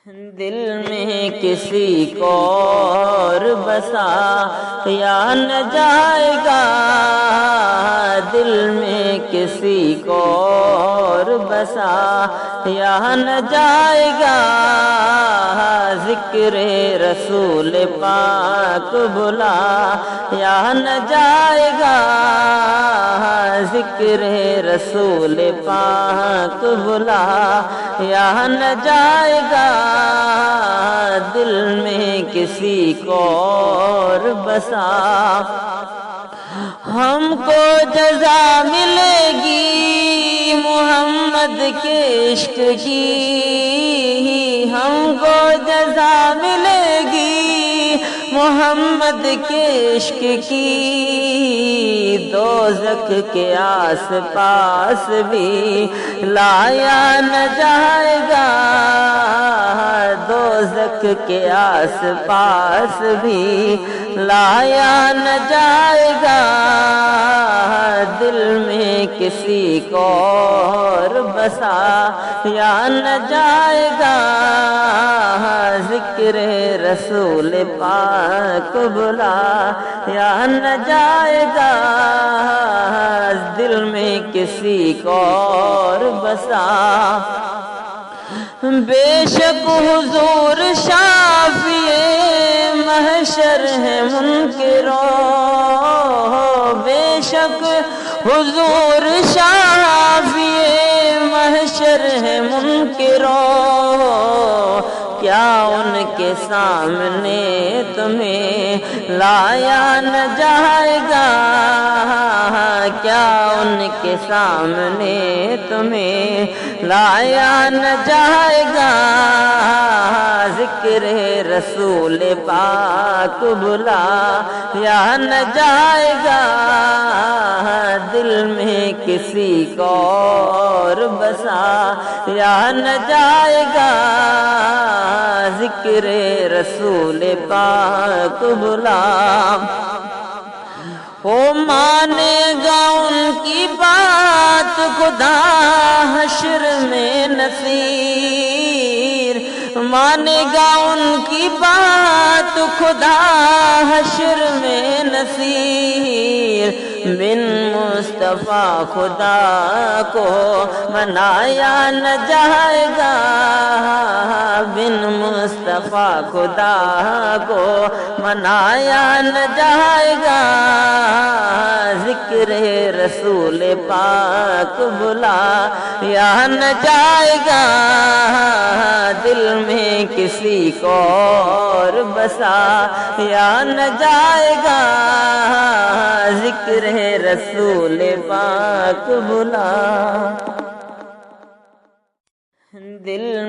دل میں کسی کو اور بسا یا نہ جائے گا، دل میں کسی کو اور بسا یا نہ جائے گا، ذکر رسول پاک بلا یا نہ جائے گا، ذکر رسول پاک بلا یا نہ جائے گا، دل میں کسی کو اور بسا۔ ہم کو جزا ملے گی محمد کے عشق کی، ہم کو جزا ملے گی محمد کے عشق کی، دوزخ کے آس پاس بھی لایا نہ جائے گا، دوزخ کے آس پاس بھی لایا نہ جائے گا، دل میں کسی کو اور بسا یا نہ جائے گا، ذکر رسول پاک بلا یا نہ جائے گا، دل میں کسی کو اور بسا۔ بے شک حضور شافی محشر ہے منکروں، بے شک حضور شافی محشر ہے منکروں، کیا ان کے سامنے تمہیں لایا نہ جائے گا، کیا ان کے سامنے تمہیں لایا نہ جائے گا، ذکر رسول پاک بلا یا نہ جائے گا، دل میں کسی کو اور بسا یا نہ جائے گا، ذکر رسول پاک بلا۔ وہ مانے گا ان کی بات خدا حشر میں نصیر، مانے گا ان کی بات خدا حشر میں نصیر، بن مصطفیٰ خدا کو منایا نہ جائے گا، بن مصطفیٰ خدا کو منایا نہ جائے گا، ذکر رسول پاک بلا یا نہ جائے گا، دل میں کسی کو اور بسا یا نہ جائے گا، ذکر رسول پاک بلا۔ دل